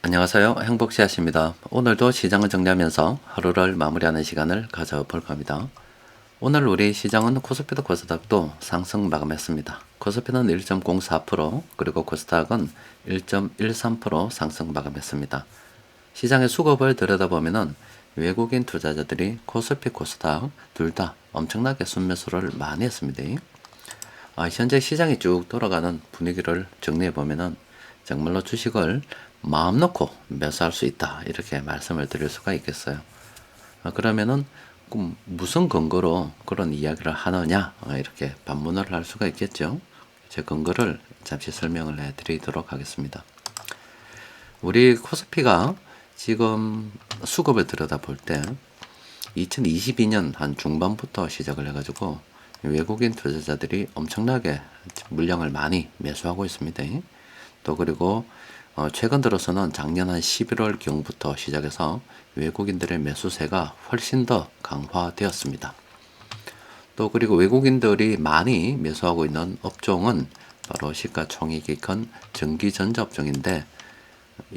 안녕하세요. 행복씨앗입니다. 오늘도 시장을 정리하면서 하루를 마무리하는 시간을 가져볼까 합니다. 오늘 우리 시장은 코스피도 코스닥도 상승 마감했습니다. 코스피는 1.04%, 그리고 코스닥은 1.13% 상승 마감했습니다. 시장의 수급을 들여다보면 외국인 투자자들이 코스피, 코스닥 둘 다 엄청나게 순매수를 많이 했습니다. 현재 시장이 쭉 돌아가는 분위기를 정리해보면 정말로 주식을 마음 놓고 매수할 수 있다, 이렇게 말씀을 드릴 수가 있겠어요. 그러면은 무슨 근거로 그런 이야기를 하느냐, 이렇게 반문을 할 수가 있겠죠. 제 근거를 잠시 설명을 해 드리도록 하겠습니다. 우리 코스피가 지금 수급을 들여다볼 때 2022년 한 중반부터 시작을 해가지고 외국인 투자자들이 엄청나게 물량을 많이 매수하고 있습니다. 또 그리고 최근 들어서는 작년 한 11월 경부터 시작해서 외국인들의 매수세가 훨씬 더 강화되었습니다. 또 그리고 외국인들이 많이 매수하고 있는 업종은 바로 시가총액이 큰 전기전자 업종인데,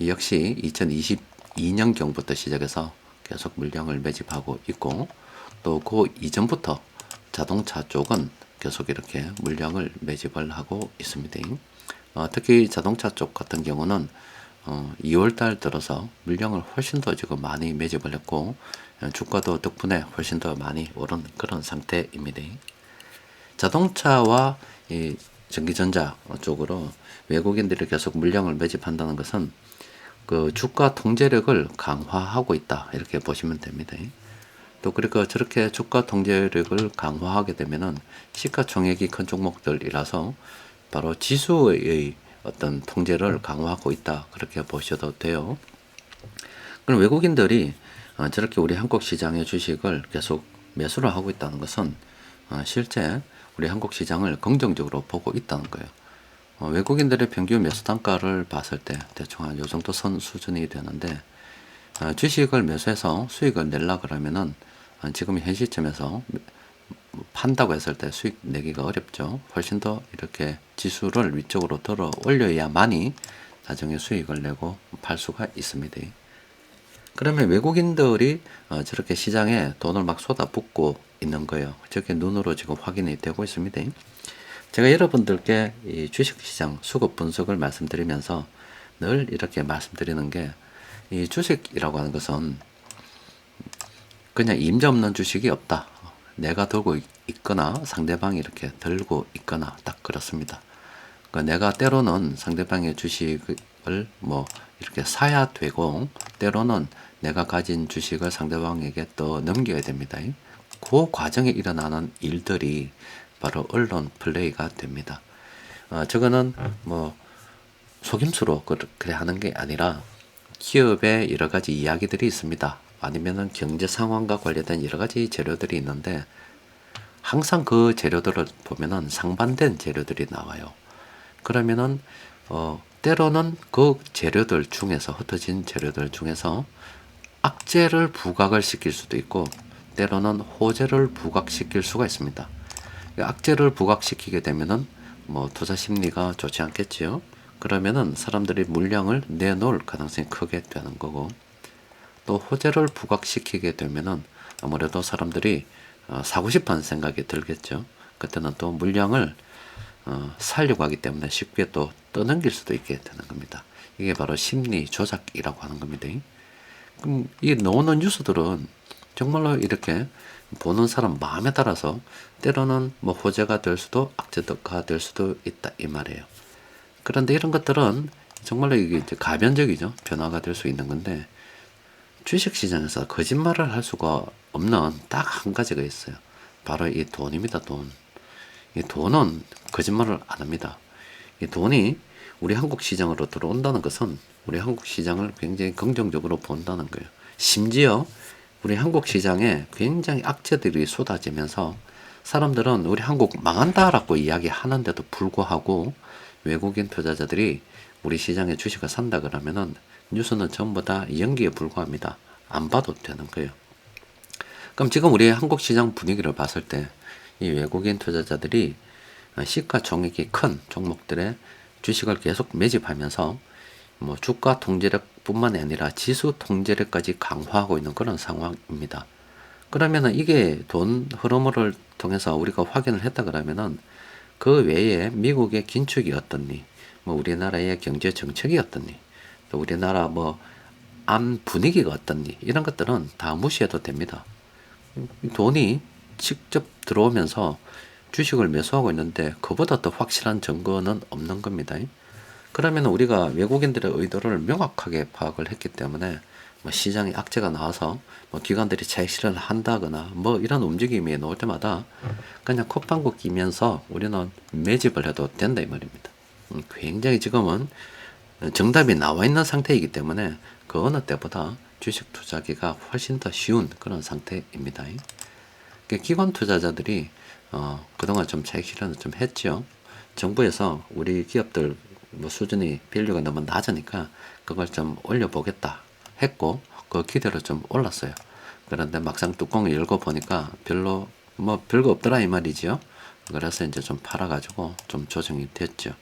역시 2022년 경부터 시작해서 계속 물량을 매집하고 있고, 또 그 이전부터 자동차 쪽은 계속 이렇게 물량을 매집을 하고 있습니다. 특히 자동차 쪽 같은 경우는 2월달 들어서 물량을 훨씬 더 지금 많이 매집을 했고, 주가도 덕분에 훨씬 더 많이 오른 그런 상태입니다. 자동차와 이 전기전자 쪽으로 외국인들이 계속 물량을 매집한다는 것은 그 주가 통제력을 강화하고 있다, 이렇게 보시면 됩니다. 또 그러니까 저렇게 주가 통제력을 강화하게 되면은 시가총액이 큰 종목들이라서 바로 지수의 어떤 통제를 강화하고 있다, 그렇게 보셔도 돼요. 그럼 외국인들이 저렇게 우리 한국 시장의 주식을 계속 매수를 하고 있다는 것은 실제 우리 한국 시장을 긍정적으로 보고 있다는 거예요. 외국인들의 평균 매수 단가를 봤을 때 대충 한 요 정도 선 수준이 되는데, 주식을 매수해서 수익을 내려 그러면은 지금 현 시점에서 판다고 했을 때 수익 내기가 어렵죠. 훨씬 더 이렇게 지수를 위쪽으로 들어 올려야만이 나중에 수익을 내고 팔 수가 있습니다. 그러면 외국인들이 저렇게 시장에 돈을 막 쏟아붓고 있는 거예요. 저게 눈으로 지금 확인이 되고 있습니다. 제가 여러분들께 이 주식시장 수급 분석을 말씀드리면서 늘 이렇게 말씀드리는 게, 이 주식이라고 하는 것은 그냥 임자 없는 주식이 없다. 내가 들고 있거나 상대방이 이렇게 들고 있거나 딱 그렇습니다. 그러니까 내가 때로는 상대방의 주식을 뭐 이렇게 사야 되고, 때로는 내가 가진 주식을 상대방에게 또 넘겨야 됩니다. 그 과정에 일어나는 일들이 바로 언론 플레이가 됩니다. 저거는 뭐 속임수로 그래 하는 게 아니라 기업의 여러 가지 이야기들이 있습니다. 아니면은 경제 상황과 관련된 여러 가지 재료들이 있는데, 항상 그 재료들을 보면은 상반된 재료들이 나와요. 그러면은 때로는 그 재료들 중에서, 흩어진 재료들 중에서 악재를 부각을 시킬 수도 있고, 때로는 호재를 부각시킬 수가 있습니다. 악재를 부각시키게 되면은 뭐 투자 심리가 좋지 않겠지요. 그러면은 사람들이 물량을 내놓을 가능성이 크게 되는 거고, 또 호재를 부각시키게 되면은 아무래도 사람들이 사고 싶은 생각이 들겠죠. 그때는 또 물량을 살려고 하기 때문에 쉽게 또 떠넘길 수도 있게 되는 겁니다. 이게 바로 심리 조작이라고 하는 겁니다. 그럼 이 나오는 뉴스들은 정말로 이렇게 보는 사람 마음에 따라서 때로는 뭐 호재가 될 수도 악재가 될 수도 있다, 이 말이에요. 그런데 이런 것들은 정말로 이게 이제 가변적이죠. 변화가 될 수 있는 건데, 주식시장에서 거짓말을 할 수가 없는 딱 한 가지가 있어요. 바로 이 돈입니다, 돈. 이 돈은 거짓말을 안 합니다. 이 돈이 우리 한국 시장으로 들어온다는 것은 우리 한국 시장을 굉장히 긍정적으로 본다는 거예요. 심지어 우리 한국 시장에 굉장히 악재들이 쏟아지면서 사람들은 우리 한국 망한다라고 이야기하는데도 불구하고 외국인 투자자들이 우리 시장에 주식을 산다 그러면은 뉴스는 전부 다 연기에 불과합니다. 안 봐도 되는 거예요. 그럼 지금 우리 한국 시장 분위기를 봤을 때 이 외국인 투자자들이 시가총액이 큰 종목들의 주식을 계속 매집하면서 뭐 주가 통제력뿐만이 아니라 지수 통제력까지 강화하고 있는 그런 상황입니다. 그러면은 이게 돈 흐름을 통해서 우리가 확인을 했다 그러면은 그 외에 미국의 긴축이 어떻니, 뭐 우리나라의 경제 정책이 어떻니, 또 우리나라 뭐 안 분위기가 어떻니, 이런 것들은 다 무시해도 됩니다. 돈이 직접 들어오면서 주식을 매수하고 있는데 그보다 더 확실한 증거는 없는 겁니다. 그러면 우리가 외국인들의 의도를 명확하게 파악을 했기 때문에 뭐 시장에 악재가 나와서 뭐 기관들이 차익 실현을 한다거나 뭐 이런 움직임이 나올 때마다 그냥 콧방귀 끼면서 우리는 매집을 해도 된다 이 말입니다. 굉장히 지금은 정답이 나와 있는 상태이기 때문에 그 어느 때보다 주식 투자하기가 훨씬 더 쉬운 그런 상태입니다. 기관 투자자들이 그동안 좀 차익 실현을 좀 했죠. 정부에서 우리 기업들 뭐 수준이 밸류가 너무 낮으니까 그걸 좀 올려보겠다 했고 그 기대로 좀 올랐어요. 그런데 막상 뚜껑을 열고 보니까 별로 뭐 별거 없더라 이 말이지요. 그래서 이제 좀 팔아가지고 좀 조정이 됐죠.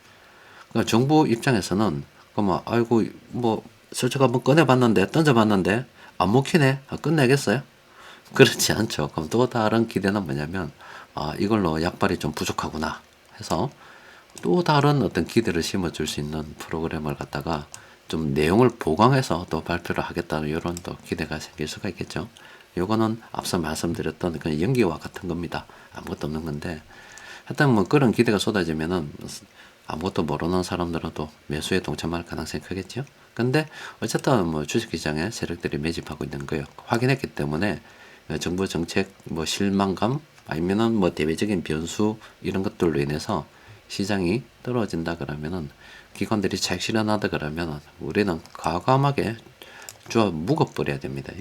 그러니까 정부 입장에서는 그뭐 아이고 뭐 슬쩍 한번 꺼내봤는데 던져봤는데 안 먹히네, 끝내겠어요? 그렇지 않죠. 그럼 또 다른 기대는 뭐냐면 이걸로 약발이 좀 부족하구나 해서 또 다른 어떤 기대를 심어줄 수 있는 프로그램을 갖다가 좀 내용을 보강해서 또 발표를 하겠다는 이런 또 기대가 생길 수가 있겠죠. 요거는 앞서 말씀드렸던 그 연기와 같은 겁니다. 아무것도 없는 건데 하여튼 뭐 그런 기대가 쏟아지면은 아무것도 모르는 사람들은 또 매수에 동참할 가능성이 크겠죠. 근데 어쨌든 뭐 주식시장에 세력들이 매집하고 있는 거예요. 확인했기 때문에 정부 정책 뭐 실망감 아니면은 뭐 대외적인 변수 이런 것들로 인해서 시장이 떨어진다 그러면은 기관들이 차익 실현하다 그러면 우리는 과감하게 좀 묶어버려야 됩니다.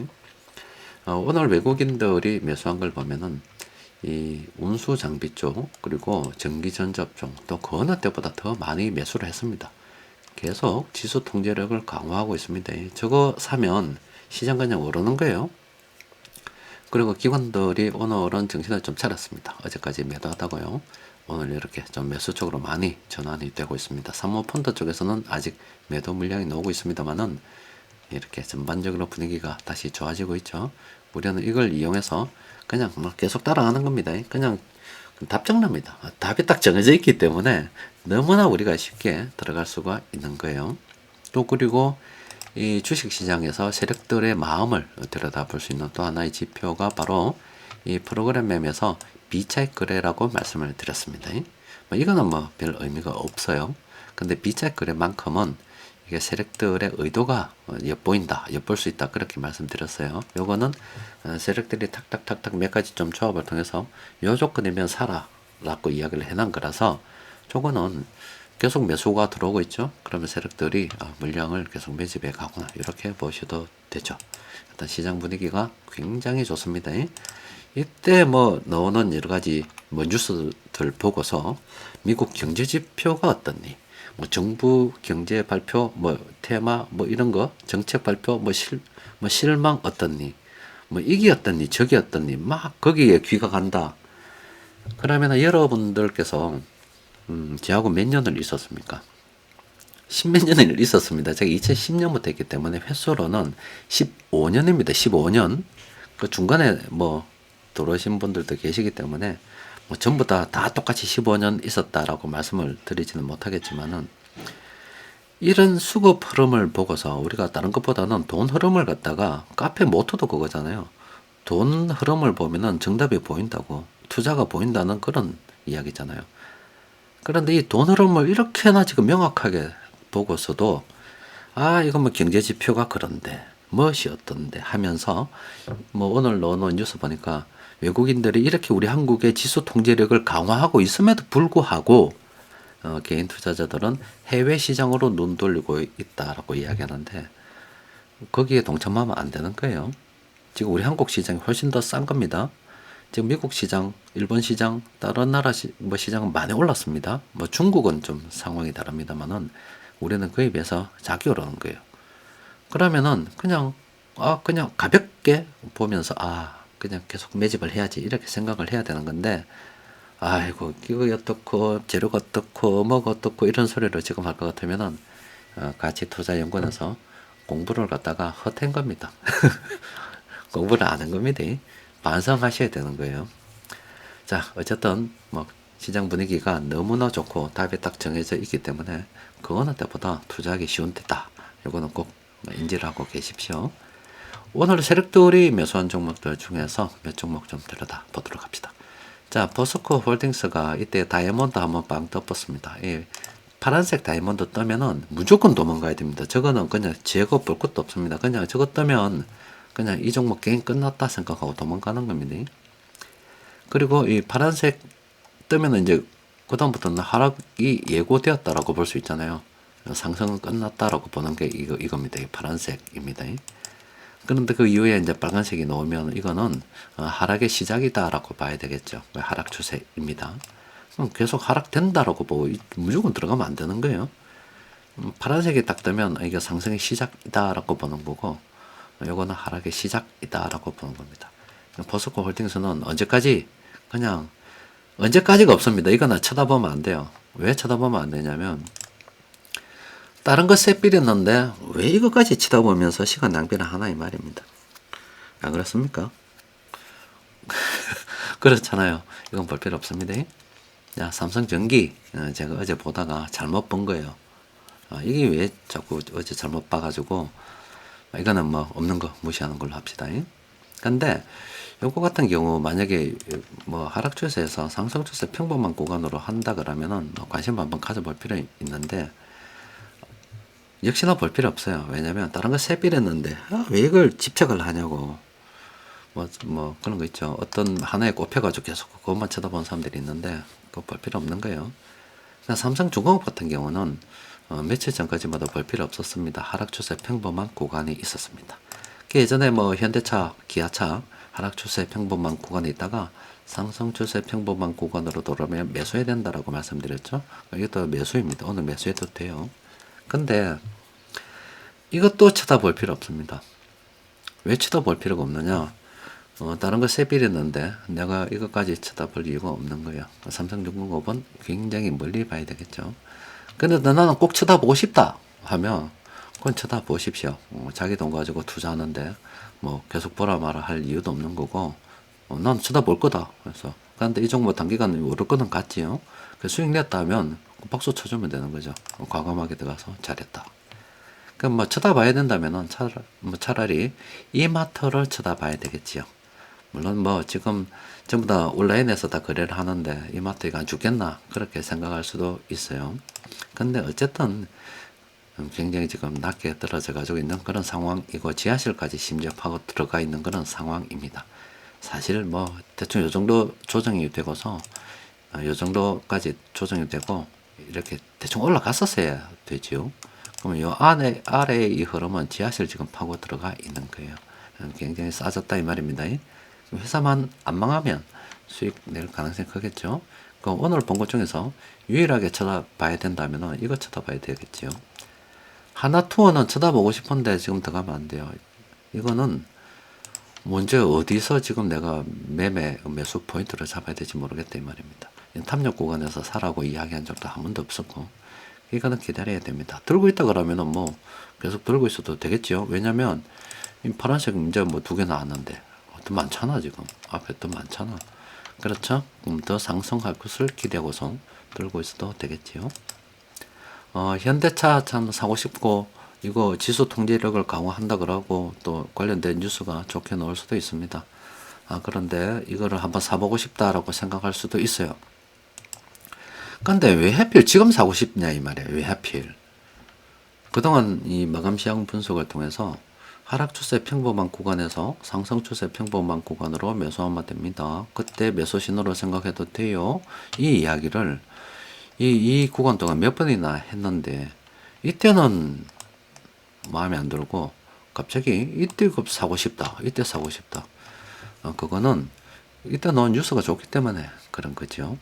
오늘 외국인들이 매수한 걸 보면은 이 운수 장비 쪽 그리고 전기전자 쪽 또 그 어느 때보다 더 많이 매수를 했습니다. 계속 지수 통제력을 강화하고 있습니다. 저거 사면 시장 그냥 오르는 거예요. 그리고 기관들이 오늘은 정신을 좀 차렸습니다. 어제까지 매도하다고요. 오늘 이렇게 좀 매수 쪽으로 많이 전환이 되고 있습니다. 사모펀드 쪽에서는 아직 매도 물량이 나오고 있습니다만은 이렇게 전반적으로 분위기가 다시 좋아지고 있죠. 우리는 이걸 이용해서 그냥 뭐 계속 따라가는 겁니다. 그냥 답정납니다. 답이 딱 정해져 있기 때문에 너무나 우리가 쉽게 들어갈 수가 있는 거예요. 또 그리고 이 주식시장에서 세력들의 마음을 들여다볼 수 있는 또 하나의 지표가 바로 이 프로그램 매매에서 비차익 거래라고 말씀을 드렸습니다. 뭐 이거는 뭐 별 의미가 없어요. 근데 비차익 거래만큼은 이게 세력들의 의도가 엿보인다, 엿볼 수 있다 그렇게 말씀드렸어요. 요거는 세력들이 탁탁탁탁 몇 가지 좀 조합을 통해서 요 조건이면 사라 라고 이야기를 해놓은 거라서 저거는 계속 매수가 들어오고 있죠. 그러면 세력들이 물량을 계속 매집해 가거나 이렇게 보셔도 되죠. 일단 시장 분위기가 굉장히 좋습니다. 이때 뭐 나오는 여러 가지 뭐 뉴스들 보고서 미국 경제 지표가 어떻니, 뭐 정부 경제 발표 뭐 테마 뭐 이런 거 정책 발표 뭐 실망 어떻니, 뭐 이게 어떻니 저게 어떻니 막 거기에 귀가 간다. 그러면 여러분들께서 저하고 몇 년을 있었습니까? 십몇 년을 있었습니다. 제가 2010년부터 했기 때문에 횟수로는 15년입니다. 15년. 그 중간에 뭐 들어오신 분들도 계시기 때문에 뭐 전부 다 똑같이 15년 있었다라고 말씀을 드리지는 못하겠지만은 이런 수급 흐름을 보고서 우리가 다른 것보다는 돈 흐름을 갖다가 카페 모토도 그거잖아요. 돈 흐름을 보면은 정답이 보인다고, 투자가 보인다는 그런 이야기잖아요. 그런데 이 돈 흐름을 이렇게나 지금 명확하게 보고서도 이건 뭐 경제 지표가 그런데 무엇이 어떤데 하면서 뭐 오늘 나오는 뉴스 보니까 외국인들이 이렇게 우리 한국의 지수 통제력을 강화하고 있음에도 불구하고 개인 투자자들은 해외 시장으로 눈 돌리고 있다라고 이야기하는데 거기에 동참하면 안 되는 거예요. 지금 우리 한국 시장이 훨씬 더 싼 겁니다. 지금 미국 시장, 일본 시장, 다른 나라 뭐 시장은 많이 올랐습니다. 뭐 중국은 좀 상황이 다릅니다만은 우리는 그에 비해서 작게 오르는 거예요. 그러면은 그냥 가볍게 보면서 그냥 계속 매집을 해야지 이렇게 생각을 해야 되는 건데 아이고 이거 어떻고 재료가 어떻고 뭐가 어떻고 이런 소리를 지금 할 것 같으면은 가치투자연구원에서 공부를 갖다가 허탠 겁니다. 공부를 안 한 겁니다. 반성하셔야 되는 거예요. 자, 어쨌든 뭐 시장 분위기가 너무나 좋고 답이 딱 정해져 있기 때문에 그 어느 때보다 투자하기 쉬운 때다. 이거는 꼭 인지를 하고 계십시오. 오늘 세력들이 매수한 종목들 중에서 몇 종목 좀 들여다 보도록 합시다. 자, 포스코 홀딩스가 이때 다이아몬드 한번 빵 떴었습니다. 이 파란색 다이아몬드 뜨면은 무조건 도망가야 됩니다. 저거는 그냥 제거 볼 것도 없습니다. 그냥 저거 뜨면 그냥 이 종목 게임 끝났다 생각하고 도망가는 겁니다. 그리고 이 파란색 뜨면 이제 그다음부터는 하락이 예고되었다라고 볼 수 있잖아요. 상승은 끝났다라고 보는 게 이겁니다. 이 파란색입니다. 그런데 그 이후에 이제 빨간색이 나오면 이거는 하락의 시작이다라고 봐야 되겠죠. 하락 추세입니다. 그럼 계속 하락된다라고 보고 무조건 들어가면 안 되는 거예요. 파란색이 딱 뜨면 이게 상승의 시작이다라고 보는 거고, 이거는 하락의 시작이다라고 보는 겁니다. 포스코 홀딩스는 언제까지 그냥 언제까지가 없습니다. 이거는 쳐다보면 안 돼요. 왜 쳐다보면 안 되냐면 다른 거 쎄삐렸는데 왜 이거까지 쳐다보면서 시간 낭비를 하나 이 말입니다. 안 그렇습니까? 그렇잖아요. 이건 볼 필요 없습니다. 자, 삼성전기 제가 어제 보다가 잘못 본 거예요. 이게 왜 자꾸 어제 잘못 봐가지고 이거는 뭐 없는 거 무시하는 걸로 합시다. 근데 요거 같은 경우 만약에 뭐 하락 추세에서 상승 추세 평범한 구간으로 한다 그러면은 관심 한번 가져볼 필요 있는데 역시나 볼 필요 없어요. 왜냐면 다른 거 세빌했는데 왜 이걸 집착을 하냐고 뭐 그런 거 있죠. 어떤 하나에 꼽혀가지고 계속 그것만 쳐다보는 사람들이 있는데 그거 볼 필요 없는 거예요. 삼성중공업 같은 경우는 며칠 전까지마다 볼 필요 없었습니다. 하락 추세 평범한 구간이 있었습니다. 예전에 뭐 현대차, 기아차 하락 추세 평범한 구간에 있다가 상승 추세 평범한 구간으로 돌아오면 매수해야 된다라고 말씀드렸죠. 이것도 매수입니다. 오늘 매수해도 돼요. 근데 이것도 쳐다볼 필요 없습니다. 왜 쳐다볼 필요가 없느냐? 다른 거 세빌했는데 내가 이것까지 쳐다볼 이유가 없는 거예요. 삼성중공업은 굉장히 멀리 봐야 되겠죠. 근데 나는 꼭 쳐다보고 싶다 하면 그건 쳐다보십시오. 자기 돈 가지고 투자하는데 뭐 계속 보라 마라 할 이유도 없는 거고 난 쳐다볼 거다. 그래서 그런데 이 종목 단기간에 오를 거는 같지요. 수익 냈다 하면 박수 쳐주면 되는 거죠. 과감하게 들어가서 잘했다. 그럼 뭐 쳐다봐야 된다면은 차라리 이마트를 쳐다봐야 되겠지요. 물론 뭐 지금 전부 다 온라인에서 다 거래를 하는데 이마트가 안 죽겠나 그렇게 생각할 수도 있어요. 근데 어쨌든 굉장히 지금 낮게 떨어져 가지고 있는 그런 상황이고 지하실까지 심지어 파고 들어가 있는 그런 상황입니다. 사실 뭐 대충 요 정도 조정이 되고서 요 정도까지 조정이 되고 이렇게 대충 올라갔었어야 되지요. 그러면 요 아래의 이 흐름은 지하실 지금 파고 들어가 있는 거예요. 굉장히 싸졌다 이 말입니다. 회사만 안 망하면 수익 낼 가능성이 크겠죠. 그럼 오늘 본 것 중에서 유일하게 쳐다봐야 된다면 이거 쳐다봐야 되겠지요. 하나투어는 쳐다보고 싶은데 지금 들어가면 안 돼요. 이거는 먼저 어디서 지금 내가 매수 포인트를 잡아야 될지 모르겠다 이 말입니다. 탐욕 구간에서 사라고 이야기한 적도 한 번도 없었고 이거는 기다려야 됩니다. 들고 있다 그러면은 뭐 계속 들고 있어도 되겠지요. 왜냐면 이 파란색 이제 뭐 2개 나왔는데 더 많잖아 지금 앞에 더 많잖아. 그렇죠? 더 상승할 것을 기대하고서 들고 있어도 되겠지요. 현대차 참 사고 싶고 이거 지수 통제력을 강화한다 그러고 또 관련된 뉴스가 좋게 나올 수도 있습니다. 그런데 이거를 한번 사보고 싶다라고 생각할 수도 있어요. 근데 왜 하필 지금 사고 싶냐 이 말이에요. 왜 하필 그동안 이 마감 시황 분석을 통해서 하락 추세 평범한 구간에서 상승 추세 평범한 구간으로 매수하면 됩니다. 그때 매수 신호로 생각해도 돼요. 이 이야기를 이 구간 동안 몇 번이나 했는데 이때는 마음에 안 들고 갑자기 이때 사고 싶다. 이때 사고 싶다. 그거는 이때 넣은 뉴스가 좋기 때문에 그런 거죠.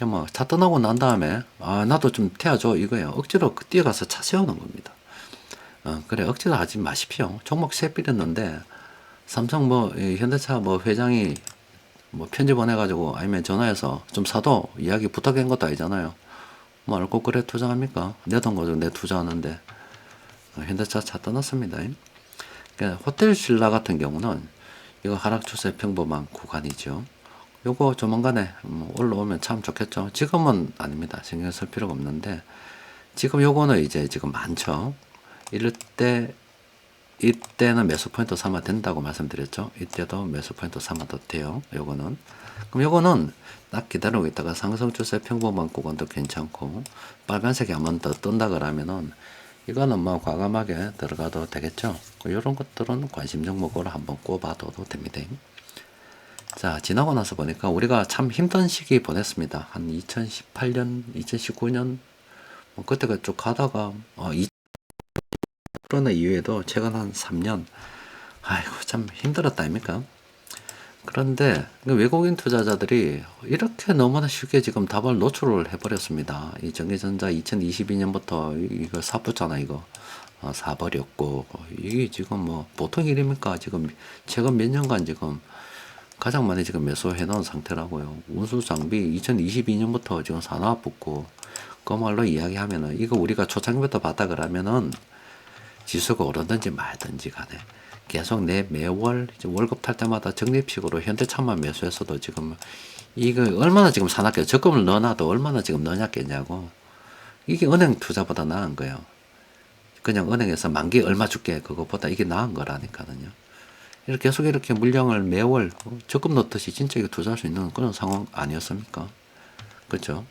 뭐 차 떠나고 난 다음에 나도 좀 태워줘 이거예요. 억지로 뛰어가서 차 세우는 겁니다. 그래 억지로 하지 마십시오. 종목 세 빌렸는데 삼성 뭐 현대차 뭐 회장이 뭐 편지 보내가지고 아니면 전화해서 좀 사도 이야기 부탁한 것도 아니잖아요. 뭐 알고 그래 투자합니까? 내 돈 가지고 내 투자하는데. 현대차 차 떠났습니다. 그러니까 호텔 신라 같은 경우는 이거 하락 추세 평범한 구간이죠. 요거 조만간에 뭐 올라오면 참 좋겠죠. 지금은 아닙니다. 신경 쓸 필요가 없는데 지금 요거는 이제 지금 많죠. 이럴 때 이때는 매수 포인트 삼아 된다고 말씀드렸죠. 이때도 매수 포인트 삼아도 돼요. 요거는. 그럼 요거는 딱 기다리고 있다가 상승 추세 평범한 구간도 괜찮고 빨간색이 한번 더 뜬다 그러면은 이거는 뭐 과감하게 들어가도 되겠죠. 이런 것들은 관심 종목으로 한번 꼽아둬도 됩니다. 자, 지나고 나서 보니까 우리가 참 힘든 시기 보냈습니다. 한 2018년, 2019년, 뭐 그때가 쭉 가다가, 코로나 이후에도 최근 한 3년, 아이고, 참 힘들었다, 아닙니까? 그런데 외국인 투자자들이 이렇게 너무나 쉽게 지금 답을 노출을 해버렸습니다. 이 전기전자 2022년부터 이거 사붙잖아, 이거. 사버렸고, 이게 지금 뭐 보통 일입니까? 지금 최근 몇 년간 지금 가장 많이 지금 매수해 놓은 상태라고요. 운수 장비 2022년부터 지금 산화 붙고, 그 말로 이야기하면은 이거 우리가 초창기부터 봤다 그러면은 지수가 오르든지 말든지 간에 계속 내 매월 월급 탈 때마다 적립식으로 현대차만 매수해서도 지금 이거 얼마나 지금 사납게 적금을 넣어놔도 얼마나 지금 넣어놨겠냐고. 이게 은행 투자보다 나은 거예요. 그냥 은행에서 만기 얼마 줄게 그것보다 이게 나은 거라니까요. 이렇게 계속 이렇게 물량을 매월 적금 넣듯이 진짜 이거 투자할 수 있는 그런 상황 아니었습니까? 그렇죠?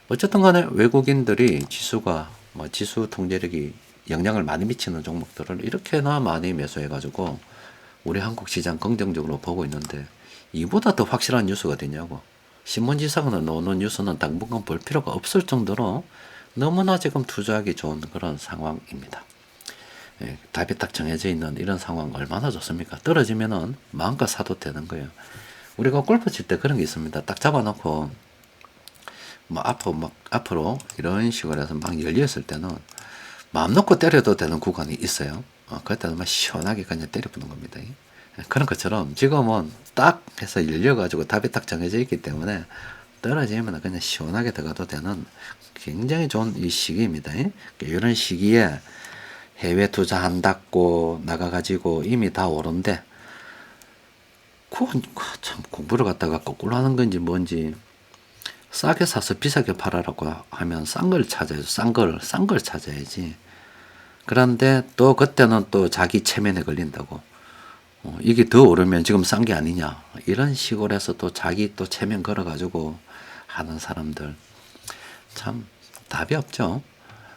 어쨌든 간에 외국인들이 지수가 지수 통제력이 영향을 많이 미치는 종목들을 이렇게나 많이 매수해가지고 우리 한국 시장 긍정적으로 보고 있는데 이보다 더 확실한 뉴스가 되냐고. 신문지상으로 나오는 뉴스는 당분간 볼 필요가 없을 정도로 너무나 지금 투자하기 좋은 그런 상황입니다. 예, 답이 딱 정해져 있는 이런 상황 얼마나 좋습니까? 떨어지면은 마음껏 사도 되는 거예요. 우리가 골프 칠 때 그런 게 있습니다. 딱 잡아놓고 뭐 앞으로 이런 식으로 해서 막 열렸을 때는 마음 놓고 때려도 되는 구간이 있어요. 그때는 막 시원하게 그냥 때려부는 겁니다. 그런 것처럼 지금은 딱 해서 열려가지고 답이 딱 정해져 있기 때문에 떨어지면 그냥 시원하게 들어가도 되는 굉장히 좋은 이 시기입니다. 이런 시기에 해외 투자한다고 나가가지고 이미 다 오른데 그건 참 공부를 갖다가 거꾸로 하는 건지 뭔지 싸게 사서 비싸게 팔아라고 하면 싼 걸 찾아야죠. 싼 걸 찾아야지. 그런데 또 그때는 또 자기 체면에 걸린다고. 이게 더 오르면 지금 싼 게 아니냐. 이런 식으로 해서 또 자기 또 체면 걸어가지고 하는 사람들. 참 답이 없죠.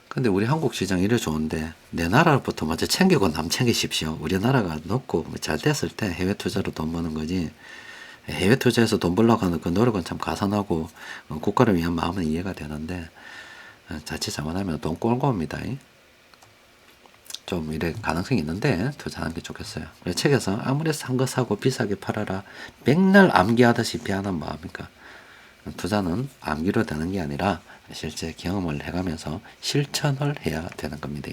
근데 우리 한국 시장 이래 좋은데 내 나라부터 먼저 챙기고 남 챙기십시오. 우리나라가 높고 잘 됐을 때 해외 투자로 돈 버는 거지. 해외 투자에서 돈 벌려고 하는 그 노력은 참 가산하고 국가를 위한 마음은 이해가 되는데 자칫 잘못하면 돈 꼴고 옵니다. 좀 이래 가능성이 있는데 투자하는 게 좋겠어요. 책에서 아무리 싼 거 사고 비싸게 팔아라 맨날 암기하듯이 비하는 마음이니까 투자는 암기로 되는 게 아니라 실제 경험을 해가면서 실천을 해야 되는 겁니다.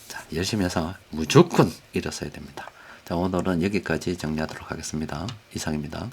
자, 열심히 해서 무조건 일어서야 됩니다. 자, 오늘은 여기까지 정리하도록 하겠습니다. 이상입니다.